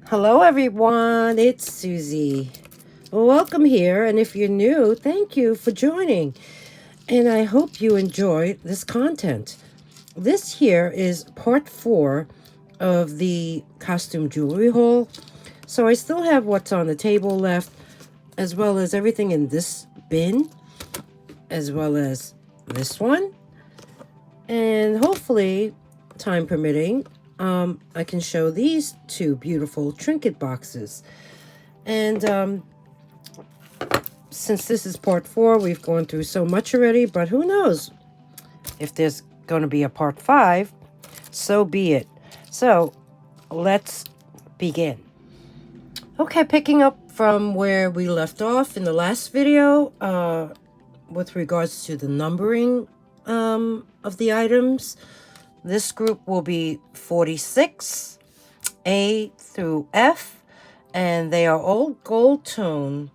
Hello everyone, it's Susie. Welcome here, and if you're new, thank you for joining. And I hope you enjoy this content. This here is part 4 of the costume jewelry haul. So I still have what's on the table left, as well as everything in this bin, as well as this one. And hopefully, time permitting, I can show these two beautiful trinket boxes. And since this is part 4, we've gone through so much already, but who knows if there's going to be a part 5, so be it. So let's begin. Okay, picking up from where we left off in the last video, with regards to the numbering of the items, this group will be 46, A through F, and they are all gold tone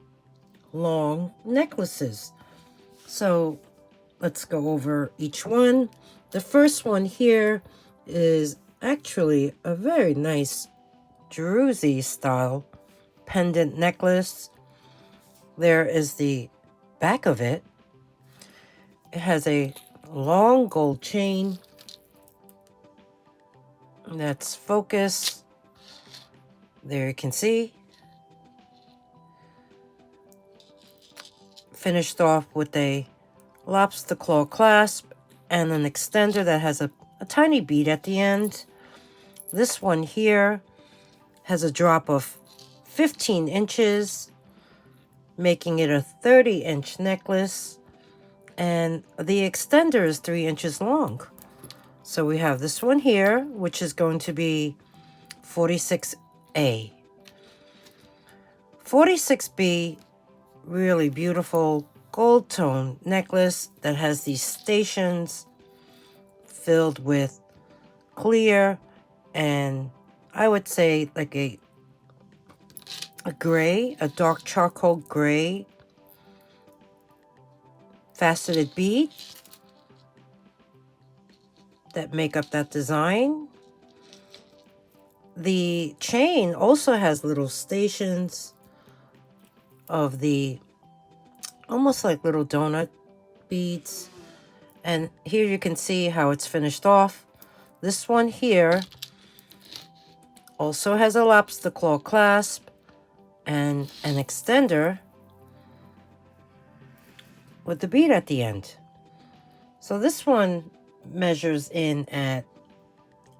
long necklaces. So let's go over each one. The first one here is actually a very nice Druzy style pendant necklace. There is the back of it. It has a long gold chain that's focused. There you can see. Finished off with a lobster claw clasp and an extender that has a tiny bead at the end. This one here has a drop of 15 inches, making it a 30-inch necklace, and the extender is 3 inches long. So we have this one here, which is going to be 46A. 46B, really beautiful gold tone necklace that has these stations filled with clear and I would say like a gray, a dark charcoal gray faceted bead that make up that design. The chain also has little stations of the almost like little donut beads. And here you can see how it's finished off. This one here also has a lobster claw clasp and an extender with the bead at the end. So this one measures in at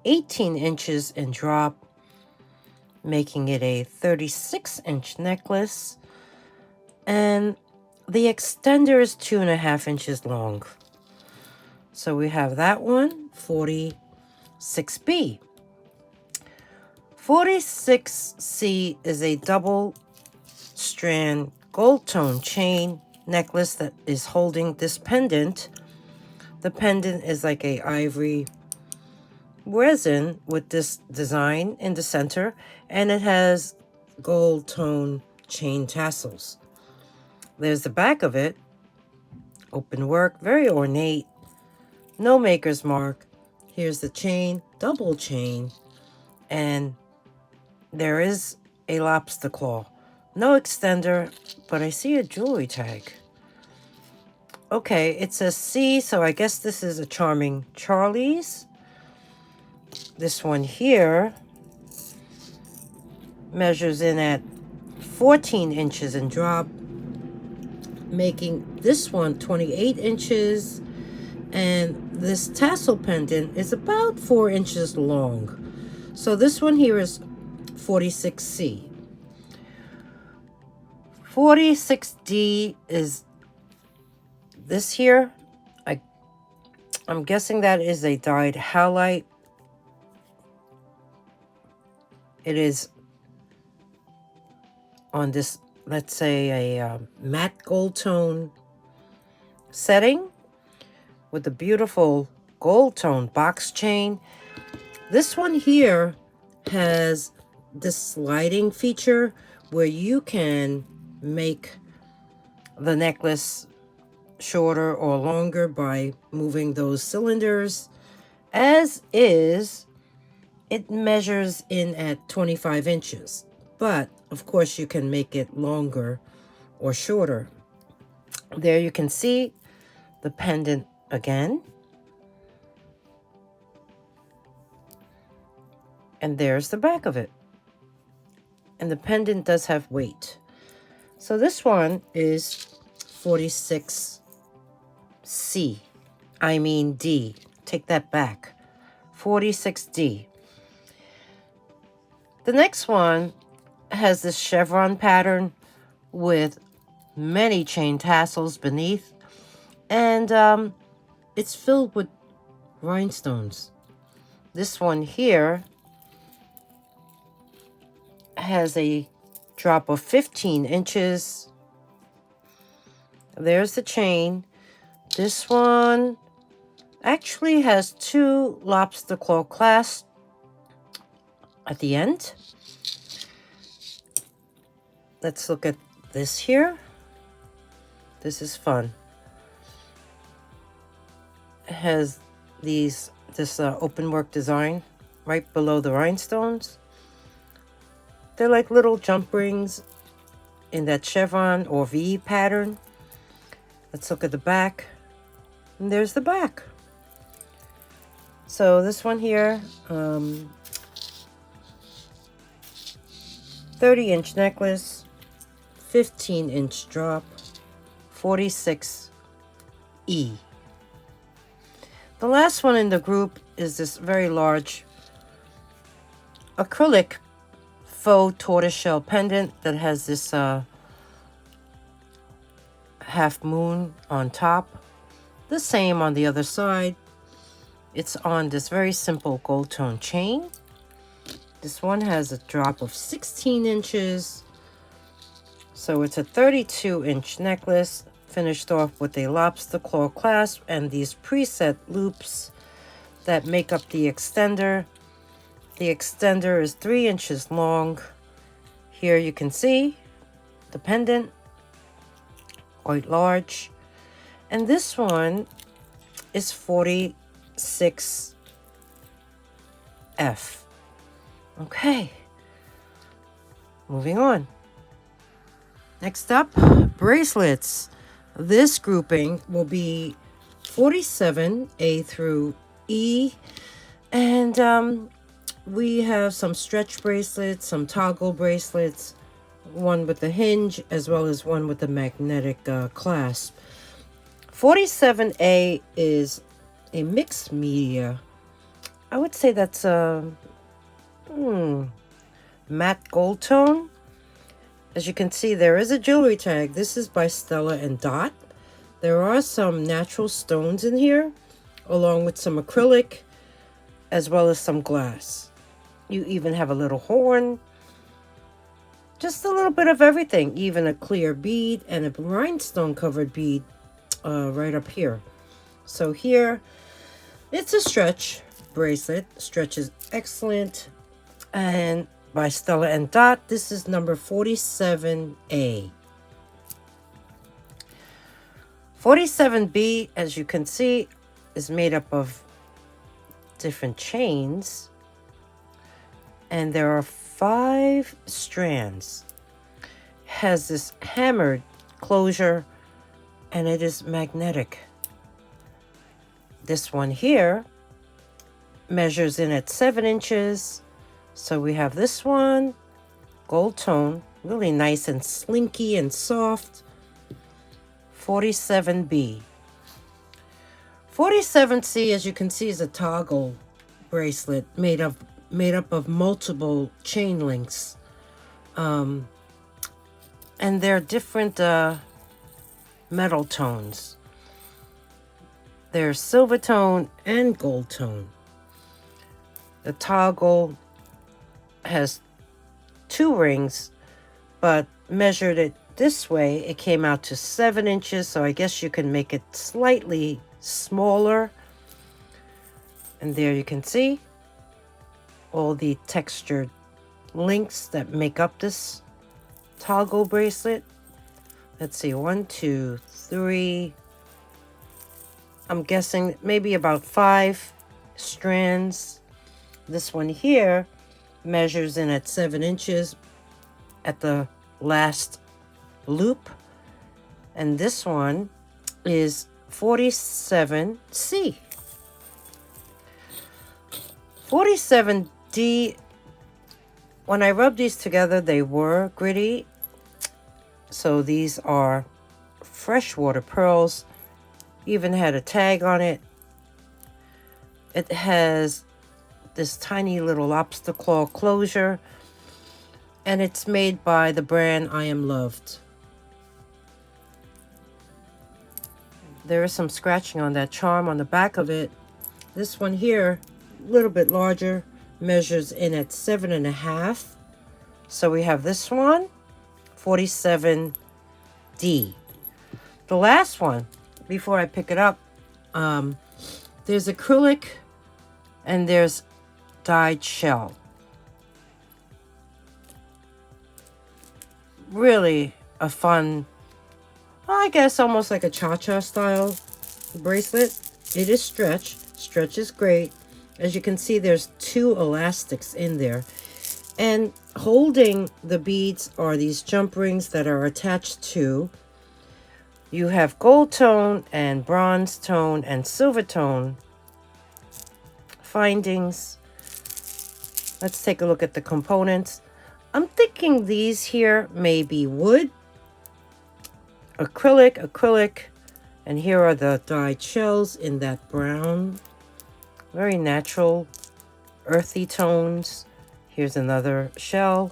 18 inches in drop, making it a 36-inch necklace. And the extender is 2.5 inches long. So we have that one, 46B. 46C is a double strand gold tone chain necklace that is holding this pendant. The pendant is like a ivory resin with this design in the center, and it has gold tone chain tassels. There's the back of it, open work, very ornate, no maker's mark. Here's the chain, double chain, and there is a lobster claw. No extender, but I see a jewelry tag. Okay, it says C, so I guess this is a Charming Charlie's. This one here measures in at 14 inches in drop, making this one 28 inches. And this tassel pendant is about 4 inches long. So this one here is 46C. 46D is this here. I'm guessing that is a dyed halite. It is on this, let's say, a matte gold tone setting with a beautiful gold tone box chain. This one here has this sliding feature where you can make the necklace shorter or longer by moving those cylinders, as is it measures in at 25 inches. But, of course, you can make it longer or shorter. There you can see the pendant again. And there's the back of it. And the pendant does have weight. So this one is 46C. I mean D. Take that back. 46D. The next one has this chevron pattern with many chain tassels beneath. And it's filled with rhinestones. This one here has a drop of 15 inches. There's the chain. This one actually has 2 lobster claw clasps at the end. Let's look at this here. This is fun. It has this open work design right below the rhinestones. They're like little jump rings in that chevron or V pattern. Let's look at the back. And there's the back. So this one here, 30-inch necklace, 15-inch drop, 46E. The last one in the group is this very large acrylic faux tortoiseshell pendant that has this half moon on top. The same on the other side. It's on this very simple gold tone chain. This one has a drop of 16 inches. So it's a 32-inch necklace finished off with a lobster claw clasp and these preset loops that make up the extender. The extender is 3 inches long. Here you can see the pendant, quite large. And this one is 46F. Okay, moving on. Next up, bracelets. This grouping will be 47A through E. And we have some stretch bracelets, some toggle bracelets, one with the hinge, as well as one with the magnetic clasp. 47A is a mixed media. I would say that's a matte gold tone. As you can see, there is a jewelry tag. This is by Stella and Dot. There are some natural stones in here, along with some acrylic, as well as some glass. You even have a little horn. Just a little bit of everything. Even a clear bead and a rhinestone covered bead right up here. So here, it's a stretch bracelet. Stretch is excellent. And by Stella and Dot, this is number 47A. 47B, as you can see, is made up of different chains. And there are 5 strands. Has this hammered closure, and it is magnetic. This one here measures in at 7 inches. So we have this one, gold tone, really nice and slinky and soft. 47B. 47C, as you can see, is a toggle bracelet made up of multiple chain links. And they're different metal tones. They're silver tone and gold tone. The toggle has 2 rings, but measured it this way, it came out to 7 inches, so I guess you can make it slightly smaller. And there you can see all the textured links that make up this toggle bracelet. Let's see, 1, 2, 3. I'm guessing maybe about 5 strands This one here measures in at 7 inches at the last loop. And this one is 47C. 47D, when I rubbed these together, they were gritty. So these are freshwater pearls. Even had a tag on it. It has this tiny little lobster claw closure, and it's made by the brand I Am Loved. There is some scratching on that charm on the back of it. This one here, a little bit larger, measures in at 7.5. So we have this one, 47D. The last one, before I pick it up, there's acrylic and there's dyed shell. Really a fun, I guess almost like a cha-cha style bracelet. It is stretch. Stretch is great. As you can see, there's 2 elastics in there. And holding the beads are these jump rings that are attached to. You have gold tone and bronze tone and silver tone findings. Let's take a look at the components. I'm thinking these here may be wood, acrylic, and here are the dyed shells in that brown. Very natural, earthy tones. Here's another shell.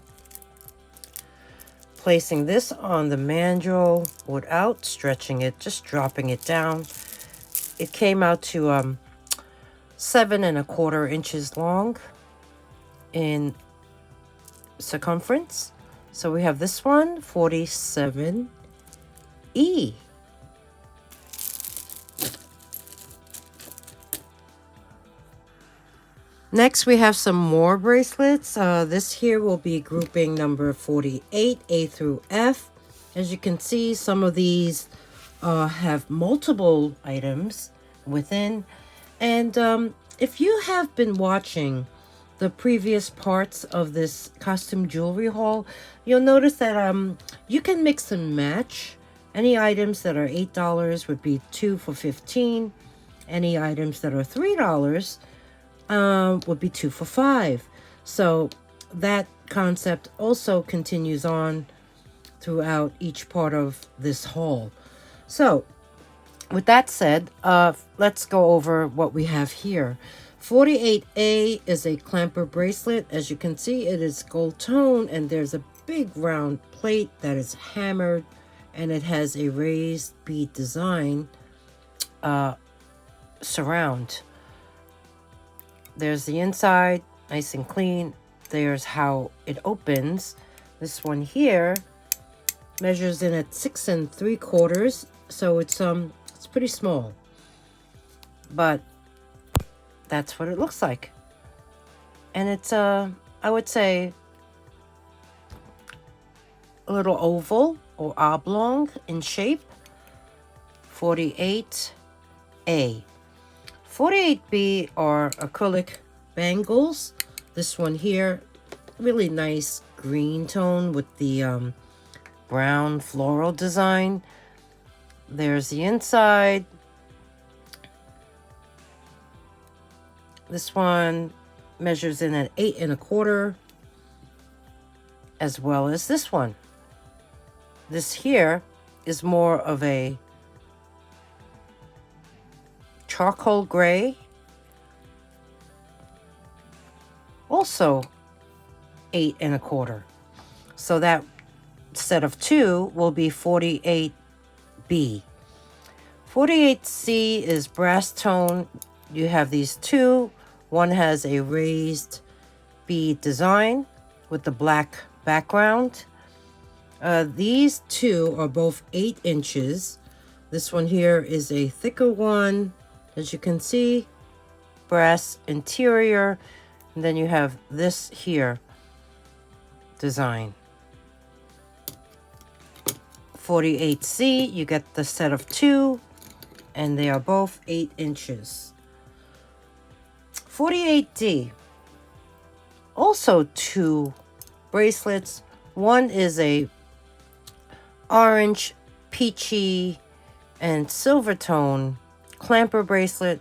Placing this on the mandrel without stretching it, just dropping it down. It came out to 7.25 inches long in circumference. So we have this one, 47E. Next, we have some more bracelets. This here will be grouping number 48, A through F. As you can see, some of these have multiple items within. And if you have been watching the previous parts of this costume jewelry haul, you'll notice that you can mix and match. Any items that are $8 would be 2 for $15. Any items that are $3 would be 2 for $5. So that concept also continues on throughout each part of this haul. So with that said, let's go over what we have here. 48A is a clamper bracelet. As you can see, it is gold tone, and there's a big round plate that is hammered, and it has a raised bead design surround. There's the inside, nice and clean. There's how it opens. This one here measures in at 6 3/4, so it's pretty small. But that's what it looks like. And it's I would say a little oval or oblong in shape. 48A. 48B are acrylic bangles. This one here, really nice green tone with the brown floral design. There's the inside. This one measures in at 8 1/4, as well as this one. This here is more of a charcoal gray, also 8 1/4. So that set of 2 will be 48B. 48C is brass tone. You have these 2. One has a raised bead design with the black background. These 2 are both 8 inches. This one here is a thicker one. As you can see, brass interior. And then you have this here design. 48C, you get the set of 2, and they are both 8 inches. 48D. also two bracelets. One is a orange, peachy, and silver tone clamper bracelet.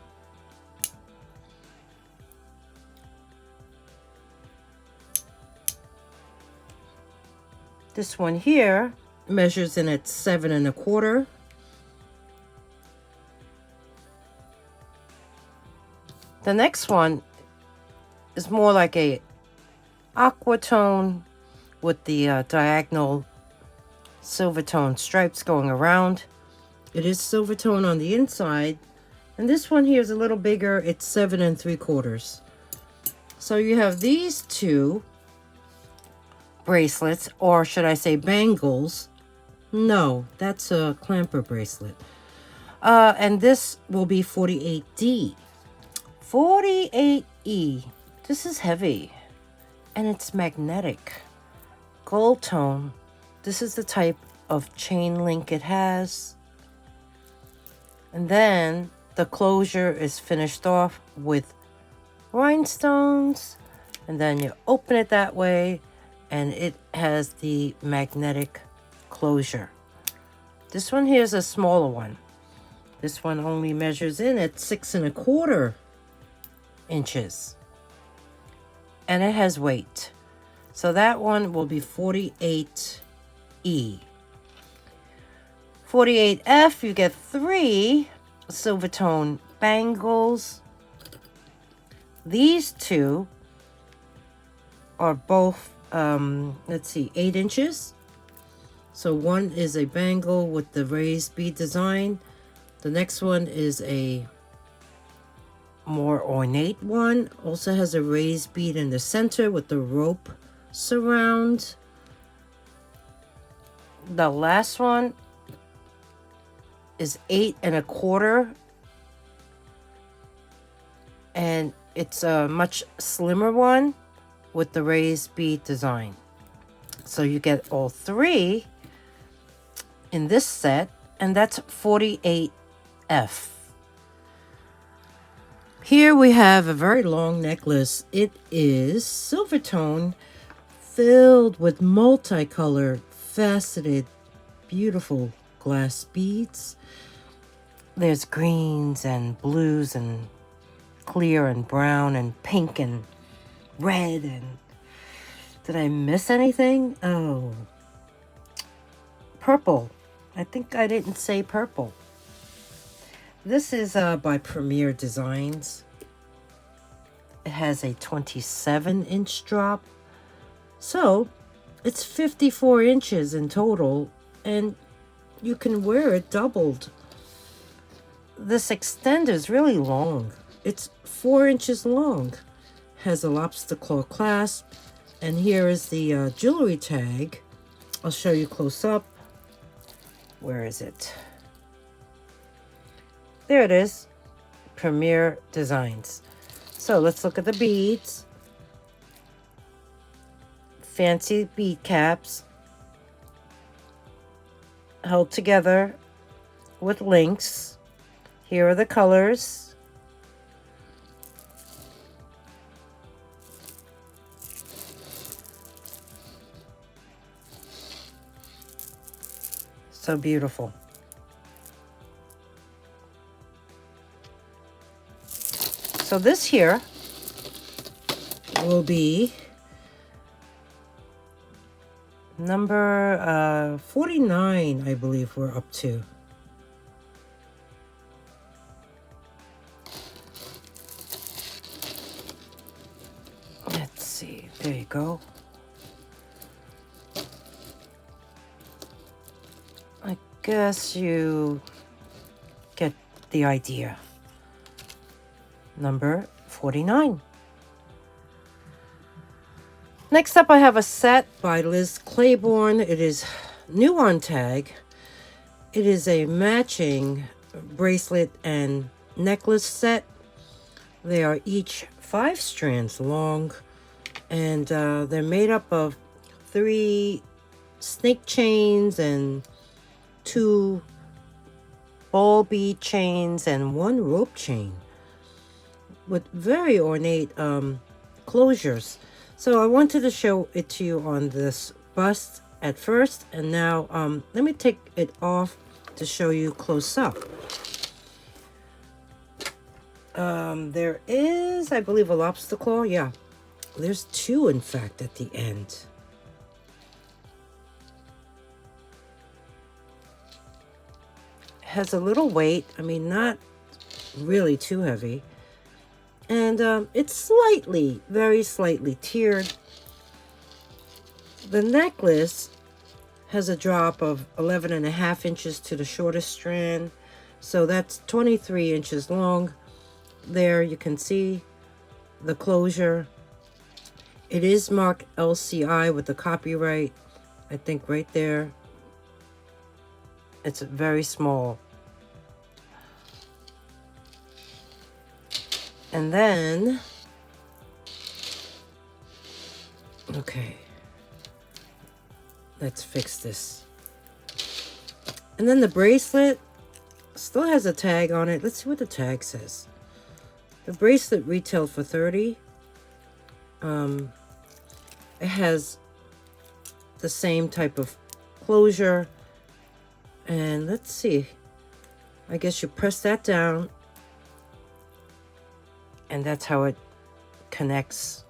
This one here measures in at 7 1/4. The next one is more like a aqua tone with the diagonal silver tone stripes going around. It is silver tone on the inside. And this one here is a little bigger. It's 7 3/4. So you have these two bracelets, or should I say bangles. No, that's a clamper bracelet. And this will be 48D. 48E. This is heavy. And it's magnetic. Gold tone. This is the type of chain link it has. And then the closure is finished off with rhinestones. And then you open it that way. And it has the magnetic closure. This one here is a smaller one. This one only measures in at 6 1/4 inches. And it has weight. So that one will be 48E. 48F, you get 3 silver tone bangles. These two are both, let's see, 8 inches. So one is a bangle with the raised bead design. The next one is a more ornate one. Also has a raised bead in the center with the rope surround. The last one is 8 1/4. And it's a much slimmer one with the raised bead design. So you get all 3 in this set, and that's 48F. Here we have a very long necklace. It is silver tone, filled with multicolored, faceted, beautiful glass beads. There's greens and blues and clear and brown and pink and red. And did I miss anything? Oh, purple. I think I didn't say purple. This is by Premier Designs. It has a 27-inch drop. So it's 54 inches in total, and you can wear it doubled. This extender is really long. It's 4 inches long. Has a lobster claw clasp. And here is the jewelry tag. I'll show you close up. Where is it? There it is. Premier Designs. So let's look at the beads. Fancy bead caps. Held together with links. Here are the colors. So beautiful. So this here will be number 49, I believe we're up to. Let's see. There you go. I guess you get the idea. Number 49. Next up, I have a set by Liz Claiborne. It is new on tag. It is a matching bracelet and necklace set. They are each 5 strands long, and they're made up of 3 snake chains and 2 ball bead chains and 1 rope chain with very ornate closures. So I wanted to show it to you on this bust at first, and now let me take it off to show you close up. There is, I believe, a lobster claw. Yeah, there's two, in fact, at the end. Has a little weight. I mean, not really too heavy. And it's slightly, very slightly tiered. The necklace has a drop of 11.5 inches to the shortest strand. So that's 23 inches long. There you can see the closure. It is marked LCI with the copyright, I think right there. It's very small. And then, okay, let's fix this. And then the bracelet still has a tag on it. Let's see what the tag says. The bracelet retailed for $30. It has the same type of closure. And let's see. I guess you press that down. And that's how it connects.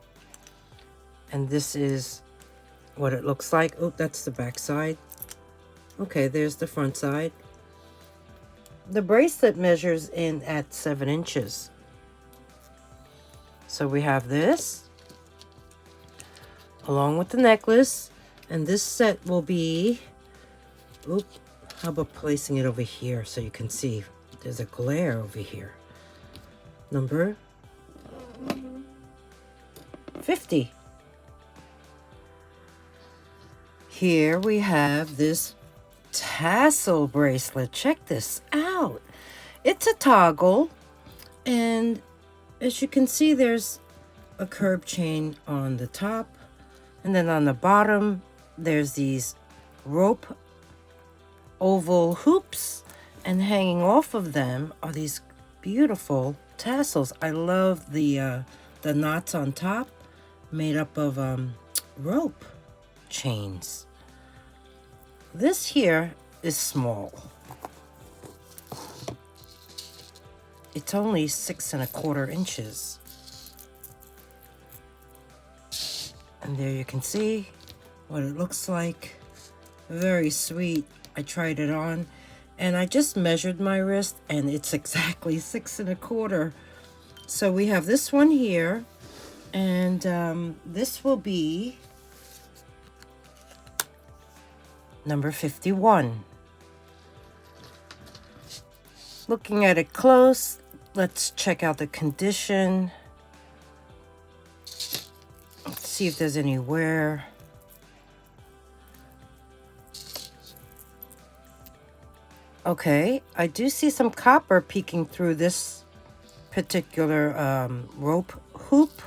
And this is what it looks like. Oh, that's the back side. Okay, there's the front side. The bracelet measures in at 7 inches. So we have this along with the necklace. And this set will be, oops, how about placing it over here so you can see? There's a glare over here. Number 50. Here we have this tassel bracelet. Check this out. It's a toggle, and as you can see, there's a curb chain on the top, and then on the bottom there's these rope oval hoops, and hanging off of them are these beautiful tassels. I love the knots on top, made up of rope chains. This here is small. It's only 6¼ inches. And there you can see what it looks like. Very sweet. I tried it on, and I just measured my wrist, and it's exactly 6¼ So we have this one here, and this will be number 51. Looking at it close, let's check out the condition. Let's see if there's any wear. Okay, I do see some copper peeking through this particular rope hoop,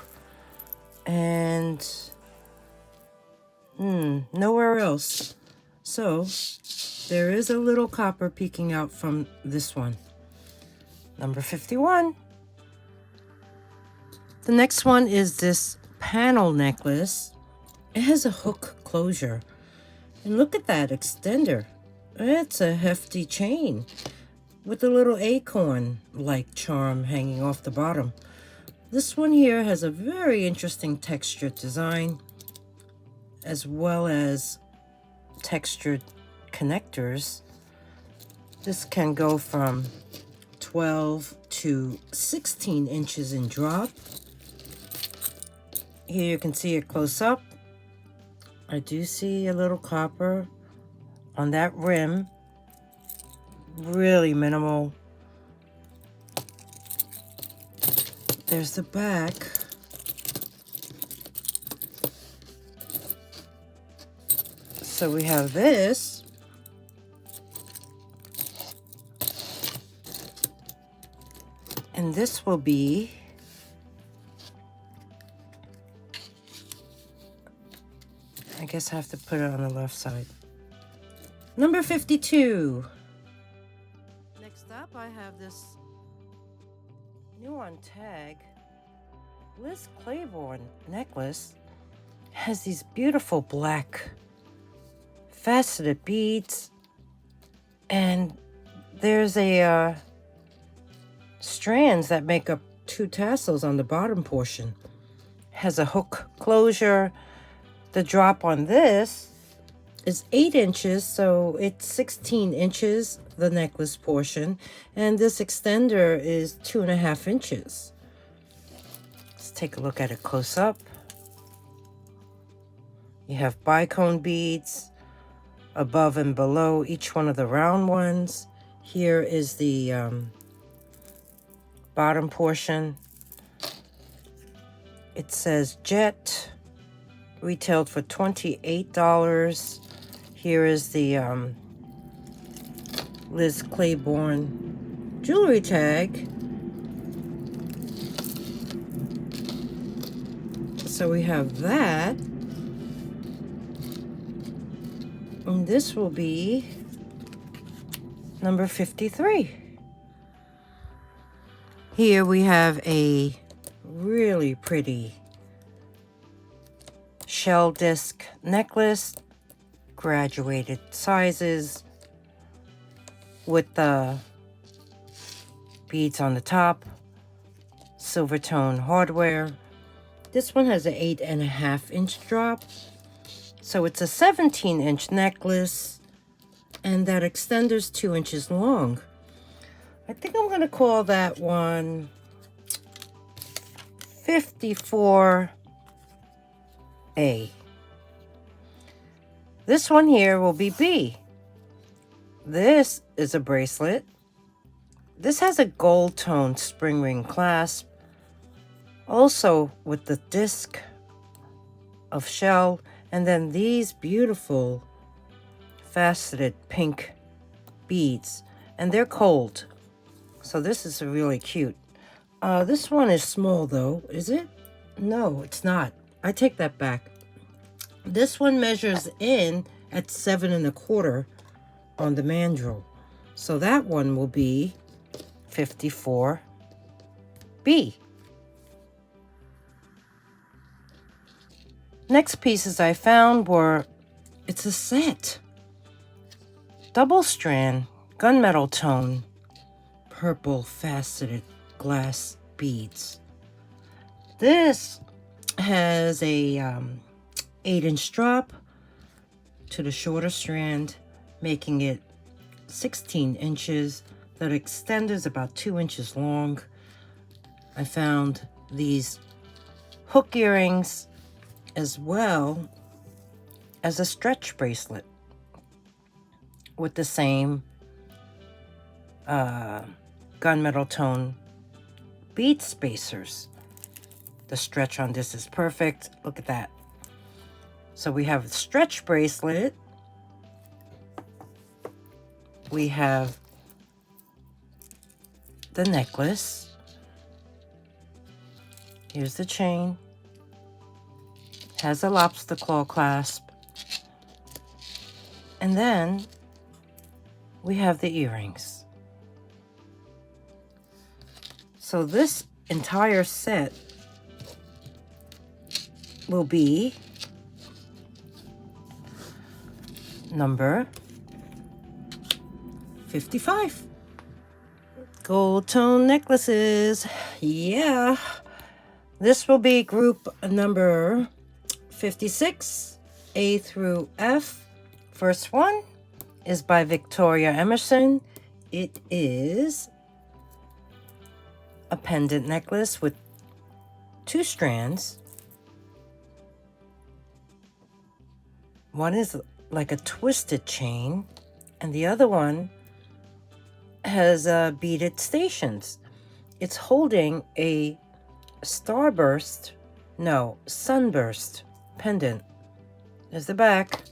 and nowhere else. So there is a little copper peeking out from this one. Number 51. The next one is this panel necklace. It has a hook closure, and look at that extender. It's a hefty chain with a little acorn-like charm hanging off the bottom. This one here has a very interesting textured design, as well as textured connectors. This can go from 12 to 16 inches in drop. Here you can see it close up. I do see a little copper on that rim. Really minimal. There's the back. So we have this. And this will be I guess I have to put it on the left side. Number 52. Next up, I have this new on tag Liz Claiborne necklace. Has these beautiful black faceted beads, and there's a strands that make up 2 tassels on the bottom portion. Has a hook closure. The drop on this is 8 inches, so it's 16 inches, the necklace portion, and this extender is 2.5 inches. Let's take a look at it close up. You have bicone beads above and below each one of the round ones. Here is the bottom portion. It says Jet, retailed for $28. Here is the Liz Claiborne jewelry tag. So we have that. And this will be number 53. Here we have a really pretty shell disc necklace, graduated sizes with the beads on the top, silver tone hardware. This one has an 8.5 inch drop. So it's a 17-inch necklace, and that extender's 2 inches long. I think I'm going to call that one 54A. This one here will be B. This is a bracelet. This has a gold tone spring ring clasp, also with the disc of shell. And then these beautiful faceted pink beads, and they're cold. So this is really cute. This one is small though, is it? No, it's not. I take that back. This one measures in at 7.25 on the mandrel. So that one will be 54B. Next pieces I found were, it's a set. Double strand, gunmetal tone, purple faceted glass beads. This has a 8-inch drop to the shorter strand, making it 16 inches. That extender is about 2 inches long. I found these hook earrings as well as a stretch bracelet with the same gunmetal tone bead spacers. The stretch on this is perfect. Look at that. So we have a stretch bracelet. We have the necklace. Here's the chain. Has a lobster claw clasp. And then we have the earrings. So this entire set will be number 55. Gold tone necklaces. Yeah. This will be group number 56, A through F. First one is by Victoria Emerson. It is a pendant necklace with 2 strands. One is like a twisted chain, and the other one has beaded stations. It's holding a sunburst pendant. There's the back.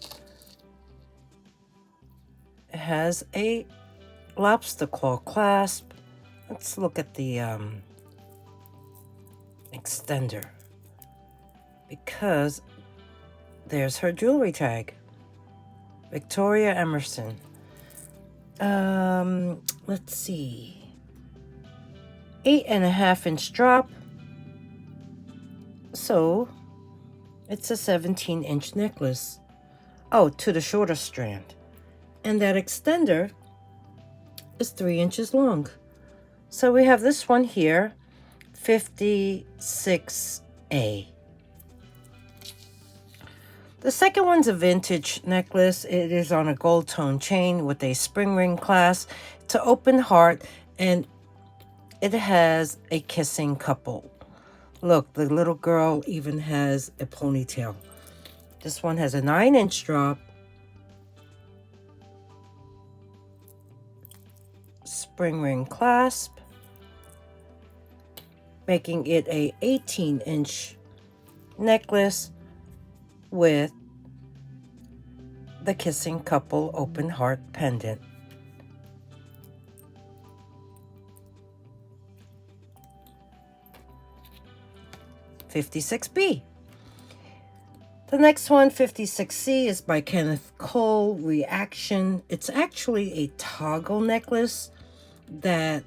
It has a lobster claw clasp. Let's look at the extender, because there's her jewelry tag. Victoria Emerson. Let's see. 8.5 inch drop. So It's a 17-inch necklace. Oh, to the shorter strand. And that extender is 3 inches long. So we have this one here, 56A. The second one's a vintage necklace. It is on a gold tone chain with a spring ring clasp. It's an open heart, and it has a kissing couple. Look, the little girl even has a ponytail. This one has a 9-inch drop. Spring ring clasp, making it a 18-inch necklace with the kissing couple open heart pendant. $56B. The next one, 56C, is by Kenneth Cole, Reaction. It's actually a toggle necklace that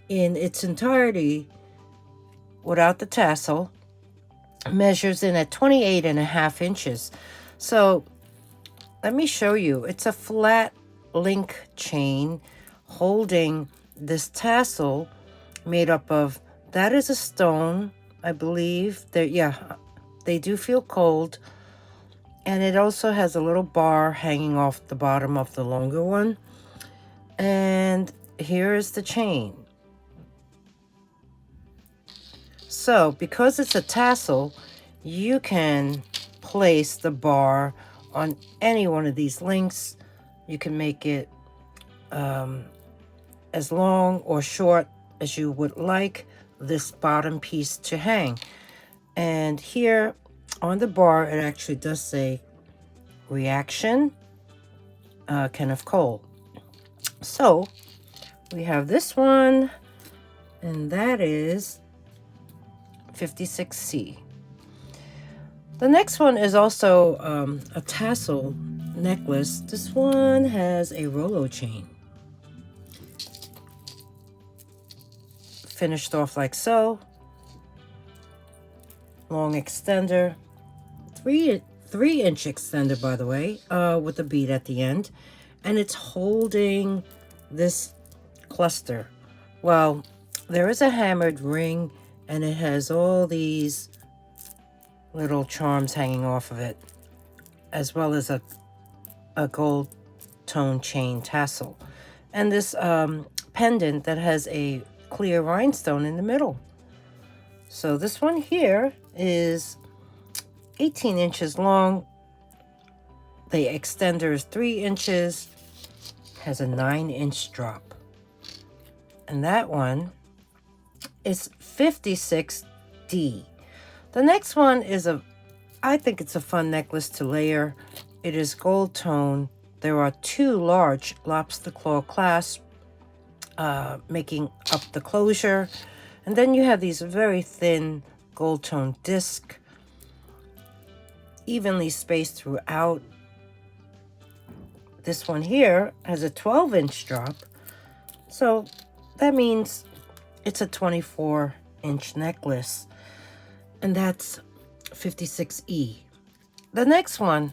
in its entirety, without the tassel, measures in at 28.5 inches. So let me show you. It's a flat link chain holding this tassel made up of, that is a stone, I believe. They do feel cold. And it also has a little bar hanging off the bottom of the longer one. And here is the chain. So because it's a tassel, you can place the bar on any one of these links. You can make it as long or short as you would like this bottom piece to hang. And here on the bar, it actually does say Reaction, Kenneth Cole. So we have this one, and that is 56C. The next one is also a tassel necklace. This one has a Rolo chain. Finished off like so. Long extender. 3-inch extender, by the way, with a bead at the end. And it's holding this cluster. Well, there is a hammered ring, and it has all these little charms hanging off of it, as well as a gold tone chain tassel. And this pendant that has a clear rhinestone in the middle. So this one here is 18 inches long. The extender is 3 inches, has a 9-inch drop. And that one is 56D. The next one is I think it's a fun necklace to layer. It is gold tone. There are 2 large lobster claw clasps making up the closure. And then you have these very thin gold tone disc, evenly spaced throughout. This one here has a 12-inch drop. So that means it's a 24-inch necklace. And that's 56E. The next one,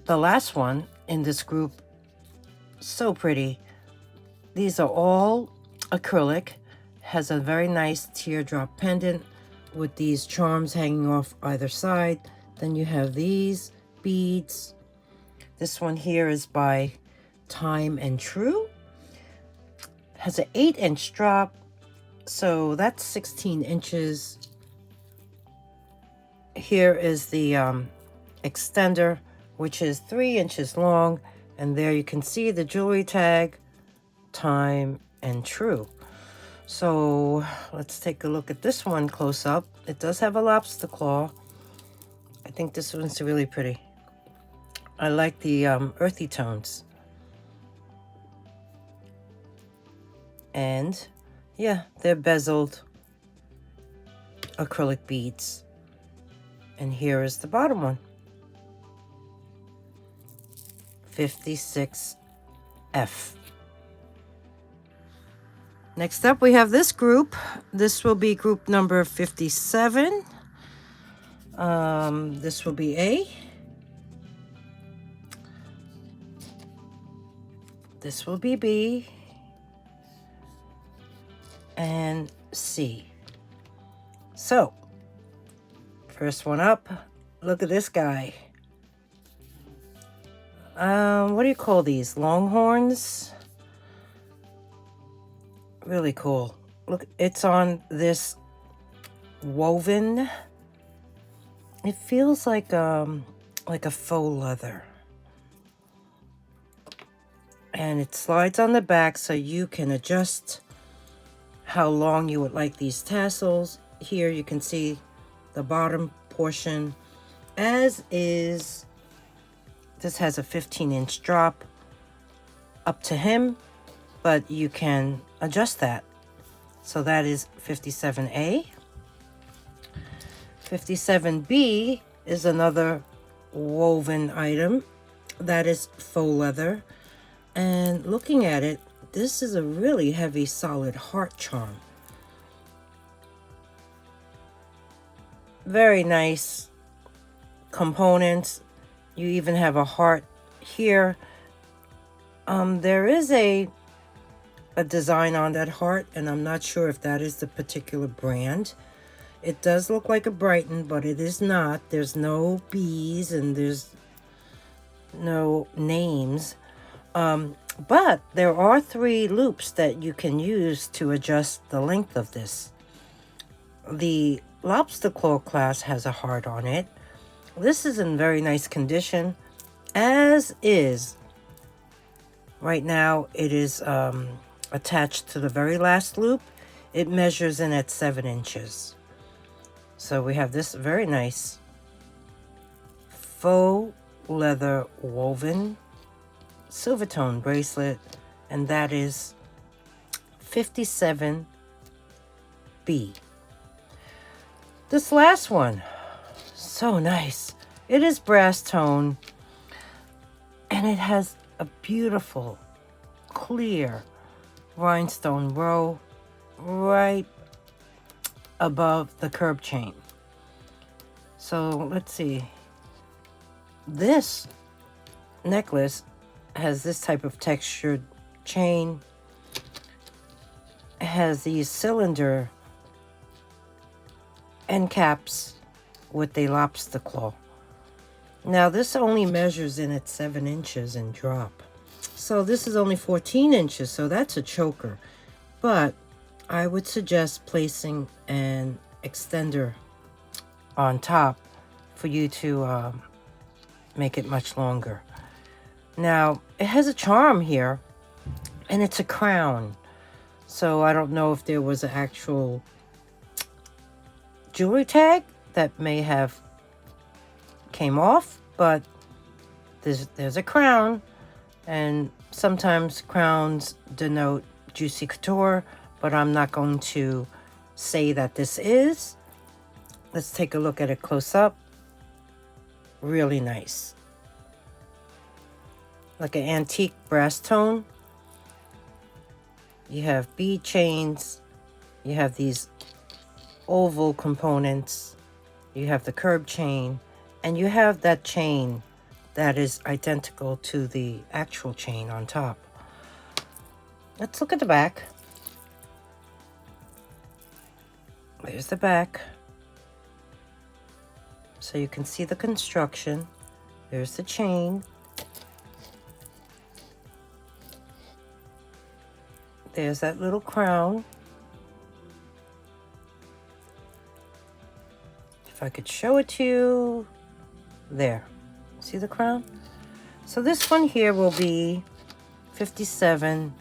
the last one in this group, so pretty. These are all acrylic. Has a very nice teardrop pendant with these charms hanging off either side. Then you have these beads. This one here is by Time and True. Has an 8-inch drop. So that's 16 inches. Here is the extender, which is 3 inches long. And there you can see the jewelry tag, Time and True. So let's take a look at this one close up. It does have a lobster claw. I think this one's really pretty. I like the earthy tones. And yeah, they're bezeled acrylic beads. And here is the bottom one. 56F. Next up, we have this group. This will be group number 57. This will be A. This will be B. And C. So, first one up. Look at this guy. What do you call these? Longhorns? Really cool. Look, it's on this woven. It feels like a faux leather. And it slides on the back so you can adjust how long you would like these tassels. Here you can see the bottom portion, as is. This has a 15-inch drop up to him, but you can adjust that. So that is 57A. 57B is another woven item that is faux leather. And looking at it, this is a really heavy, solid heart charm. Very nice components. You even have a heart here. There is a design on that heart, and I'm not sure if that is the particular brand. It does look like a Brighton, but it is not. There's no bees and there's no names. But there are 3 loops that you can use to adjust the length of this. The lobster claw class has a heart on it. This is in very nice condition, as is. Right now it is attached to the very last loop. It measures in at 7 inches. So we have this very nice faux leather woven silver tone bracelet, and that is 57B. This last one, so nice. It is brass tone, and it has a beautiful clear rhinestone row right above the curb chain. So let's see. This necklace has this type of textured chain. It has these cylinder end caps with a lobster claw. Now this only measures in at 7 inches in drop. So this is only 14 inches, so that's a choker. But I would suggest placing an extender on top for you to make it much longer. Now, it has a charm here, and it's a crown. So I don't know if there was an actual jewelry tag that may have came off, but there's a crown, and sometimes crowns denote juicy couture, but I'm not going to say that this is. Let's take a look at it close up. Really nice. Like an antique brass tone. You have bead chains. You have these oval components. You have the curb chain. And you have that chain that is identical to the actual chain on top. Let's look at the back. There's the back. So you can see the construction. There's the chain. There's that little crown. If I could show it to you. There. See the crown? So this one here will be 57C.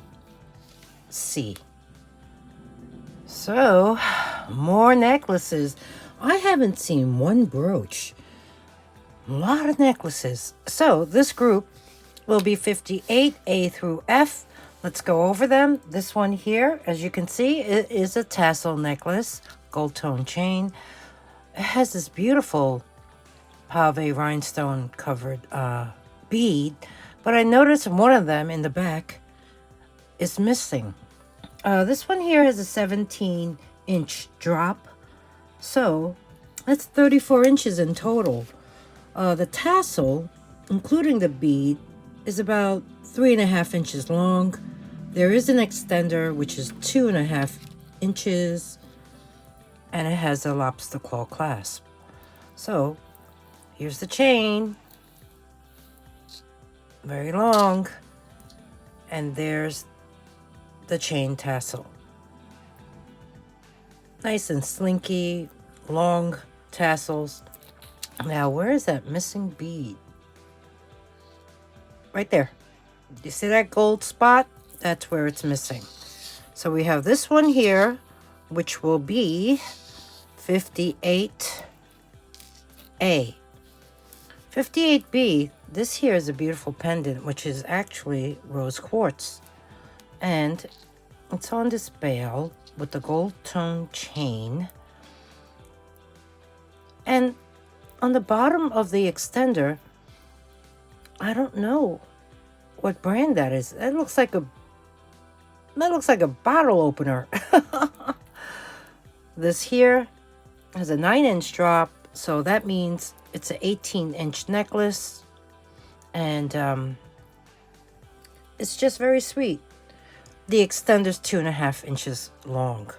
So, more necklaces. I haven't seen one brooch. A lot of necklaces. So, this group will be 58A through F. Let's go over them. This one here, as you can see, it is a tassel necklace, gold tone chain. It has this beautiful pave rhinestone covered bead, but I noticed one of them in the back is missing. This one here has a 17-inch drop, so That's 34 inches in total. The tassel, including the bead, is about 3.5 inches long. There is an extender, which is 2.5 inches, and it has a lobster claw clasp. So here's the chain, very long, and there's the chain tassel. Nice and slinky, long tassels. Now, where is that missing bead? Right there. You see that gold spot? That's where it's missing. So we have this one here, which will be 58A. 58B, this here is a beautiful pendant, which is actually rose quartz. And it's on this bale with the gold tone chain. And on the bottom of the extender, I don't know what brand that is. That looks like a bottle opener. This here has a 9-inch drop, so that means it's an 18-inch necklace, and it's just very sweet. The extender's 2.5 inches long.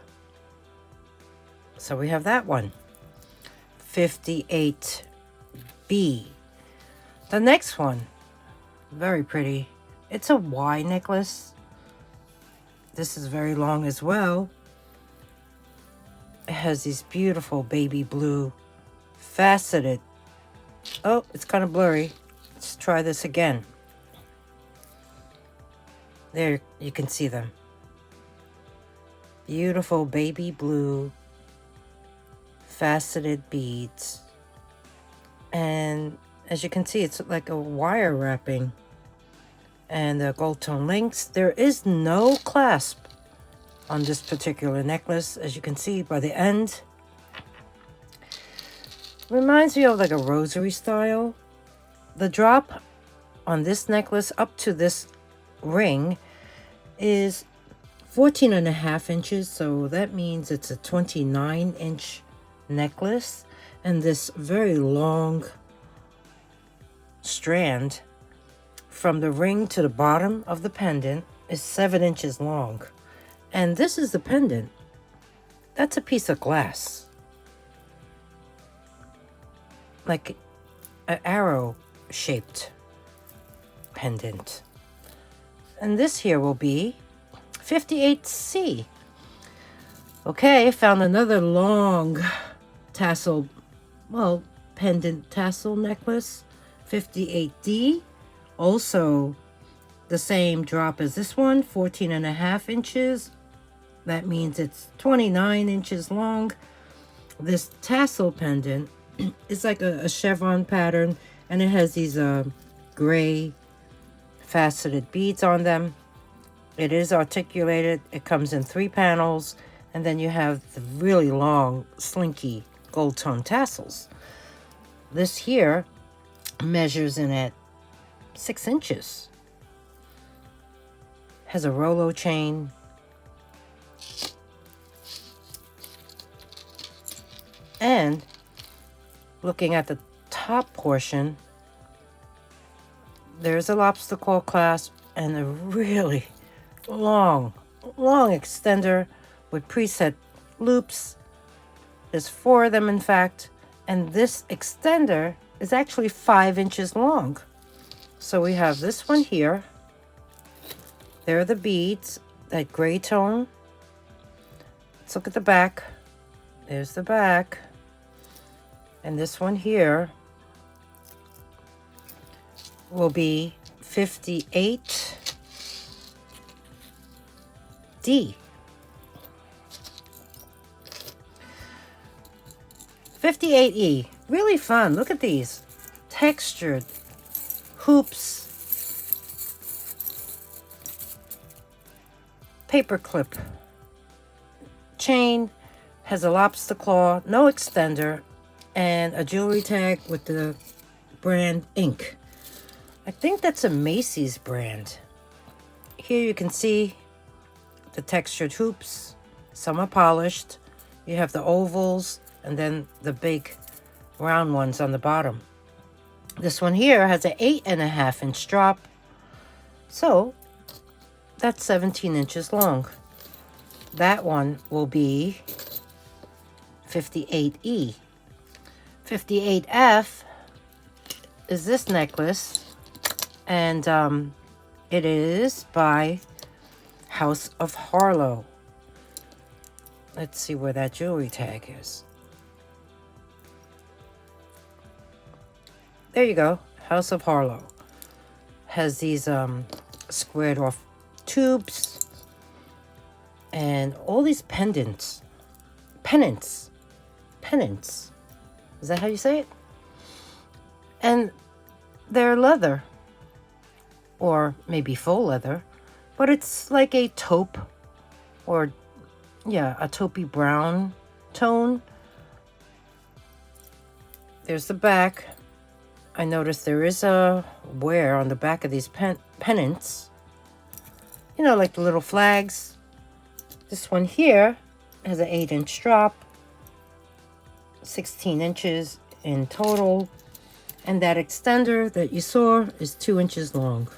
So we have that one. 58B. The next one, very pretty. It's a Y necklace. This is very long as well. It has these beautiful baby blue faceted. Oh, it's kind of blurry. Let's try this again. There, you can see them. Beautiful baby blue faceted beads. And as you can see, it's like a wire wrapping. And the gold tone links. There is no clasp on this particular necklace, as you can see by the end. Reminds me of like a rosary style. The drop on this necklace up to this ring is 14.5 inches, so that means it's a 29-inch necklace. And this very long strand from the ring to the bottom of the pendant is 7 inches long. And this is the pendant. That's a piece of glass. Like an arrow-shaped pendant. And this here will be 58C. Okay, found another long tassel, well, pendant tassel necklace. 58D. Also the same drop as this one, 14.5 inches. That means it's 29 inches long. This tassel pendant is like a chevron pattern, and it has these gray faceted beads on them. It is articulated. It comes in 3 panels, and then you have the really long, slinky gold tone tassels. This here measures in at 6 inches. Has a Rolo chain. And looking at the top portion, there's a lobster claw clasp and a really long extender with preset loops. There's 4 of them, in fact, and this extender is actually 5 inches long. So we have this one here. There are the beads, that gray tone. Let's look at the back. There's the back. And this one here will be 58D. 58E. Really fun. Look at these. Textured hoops. Paperclip. Chain. Has a lobster claw. No extender. And a jewelry tag with the brand Ink. I think that's a Macy's brand. Here you can see the textured hoops. Some are polished. You have the ovals and then the big round ones on the bottom. This one here has an 8.5-inch drop, so that's 17 inches long. That one will be 58E. 58F is this necklace, and it is by House of Harlow. Let's see where that jewelry tag is. There you go. House of Harlow has these squared off tubes and all these pennants. Is that how you say it? And they're leather, or maybe faux leather, but it's like a taupe, or yeah, a taupey brown tone. There's the back. I noticed there is a wear on the back of these pennants. You know, like the little flags. This one here has an 8-inch drop, 16 inches in total, and that extender that you saw is 2 inches long.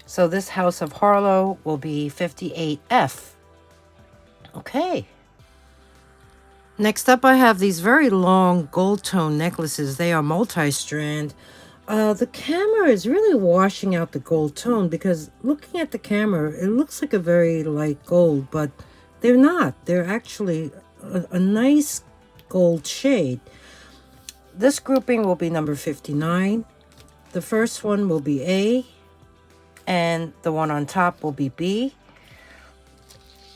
So this House of Harlow will be 58F. Okay. Next up, I have these very long gold tone necklaces. They are multi-strand. The camera is really washing out the gold tone, because looking at the camera, it looks like a very light gold, but they're not. They're actually a nice gold shade. This grouping will be number 59. The first one will be A, and the one on top will be B.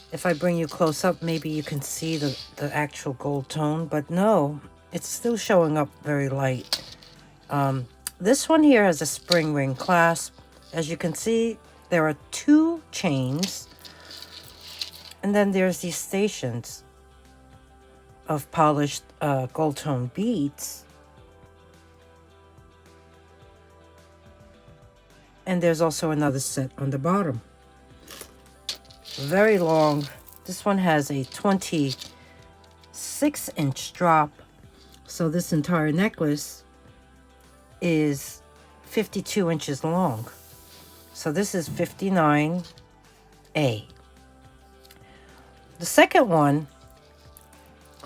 If I bring you close up, maybe you can see the actual gold tone, but no, it's still showing up very light. This one here has a spring ring clasp. As you can see, there are 2 chains, and then there's these stations of polished gold tone beads. And there's also another set on the bottom. Very long. This one has a 26-inch drop. So this entire necklace is 52 inches long. So this is 59A. The second one,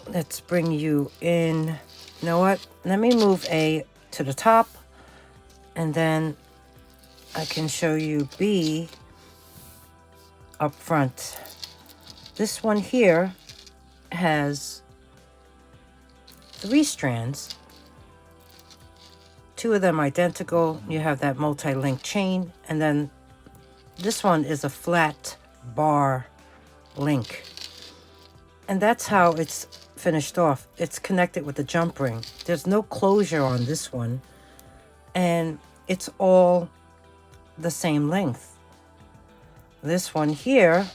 let's bring you in. You know what? Let me move A to the top, and then I can show you B up front. This one here has 3 strands, 2 of them identical. You have that multi-link chain, and then this one is a flat bar link, and that's how it's finished off. It's connected with the jump ring. There's no closure on this one, and it's all the same length. This one here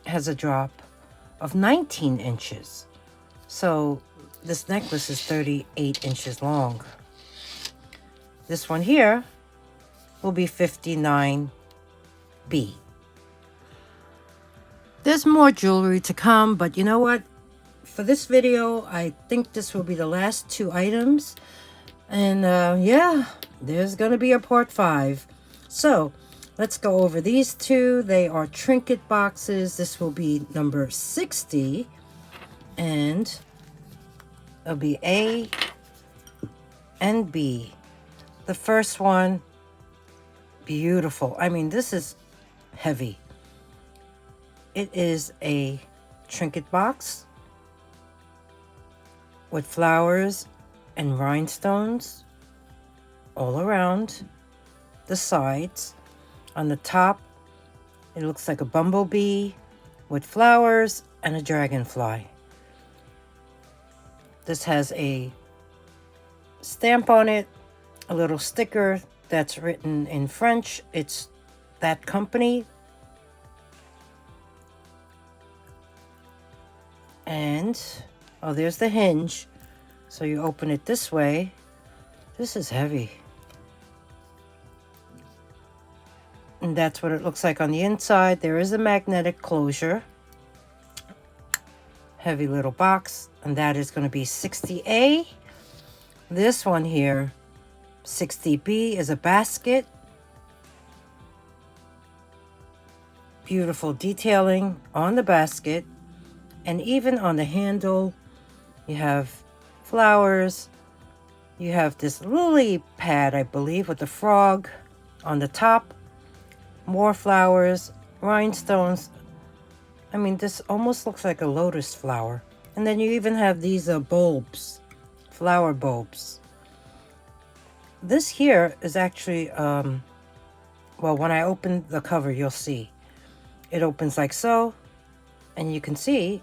has a drop of 19 inches. So this necklace is 38 inches long. This one here will be 59B. There's more jewelry to come, but you know what? For this video, I think this will be the last 2 items. And yeah, there's going to be a part 5. So let's go over these 2. They are trinket boxes. This will be number 60. And it'll be A and B. The first one, beautiful. I mean, this is heavy. It is a trinket box with flowers and rhinestones all around the sides. On the top, it looks like a bumblebee with flowers and a dragonfly. This has a stamp on it, a little sticker that's written in French. It's that company. And, oh, there's the hinge. So you open it this way. This is heavy. And that's what it looks like on the inside. There is a magnetic closure. heavy little box, and that is going to be 60A. This one here, 60B, is a basket. Beautiful detailing on the basket, and even on the handle you have flowers. You have this lily pad, I believe, with the frog on the top. More flowers, rhinestones. I mean, this almost looks like a lotus flower. And then you even have these bulbs, flower bulbs. This here is actually, well, when I open the cover, you'll see. It opens like so, and you can see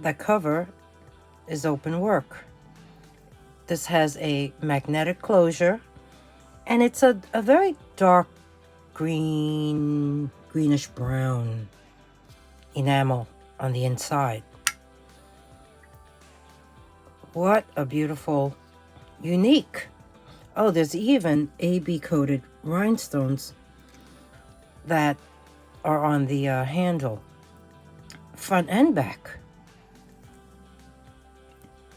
the cover is open work. This has a magnetic closure, and it's a very dark green, greenish brown enamel on the inside. What a beautiful, unique. Oh, there's even AB coated rhinestones that are on the handle, front and back.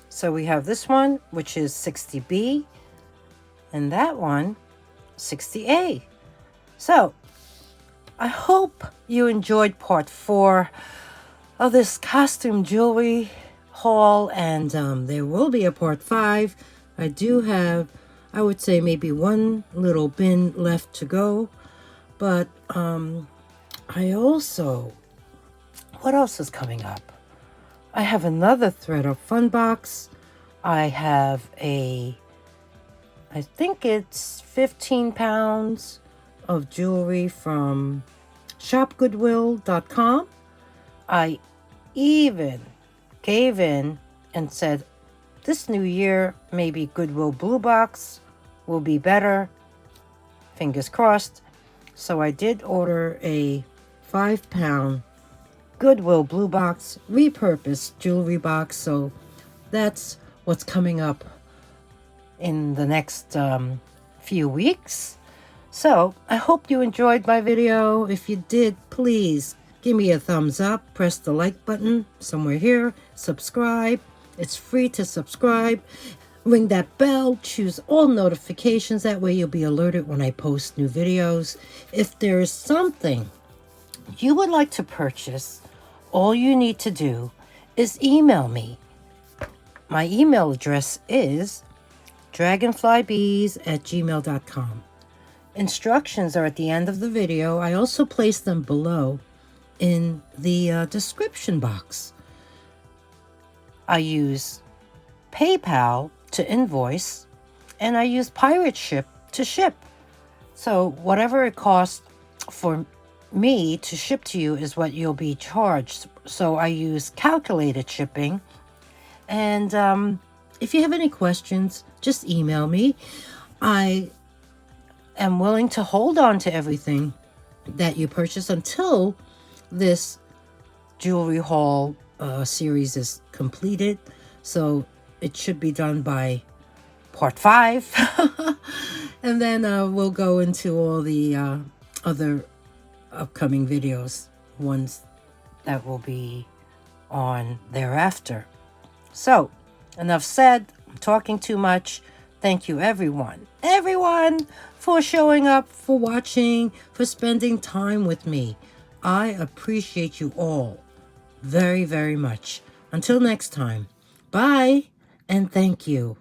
So we have this one, which is 60B, and that one, 60A. So I hope you enjoyed part 4 of this costume jewelry haul, and there will be a part 5. I do have, I would say, maybe one little bin left to go, but I also, what else is coming up? I have another thread of fun box. I have I think it's 15 pounds of jewelry from shopgoodwill.com. I even gave in and said, this new year, maybe Goodwill Blue Box will be better. Fingers crossed. So I did order a 5-pound Goodwill Blue Box repurposed jewelry box. So that's what's coming up in the next few weeks. So I hope you enjoyed my video. If you did, please give me a thumbs up, press the like button somewhere here, subscribe. It's free to subscribe. Ring that bell, choose all notifications. That way you'll be alerted when I post new videos. If there is something you would like to purchase, all you need to do is email me. My email address is dragonflybeez@gmail.com. Instructions are at the end of the video. I also place them below in the description box. I use PayPal to invoice, and I use PirateShip to ship. So whatever it costs for me to ship to you is what you'll be charged. So I use calculated shipping. And if you have any questions, just email me. I am willing to hold on to everything that you purchase until this jewelry haul series is completed. So it should be done by part 5. And then we'll go into all the other upcoming videos, ones that will be on thereafter. So enough said. I'm talking too much. Thank you, everyone for showing up, for watching, for spending time with me. I appreciate you all very, very much. Until next time, bye and thank you.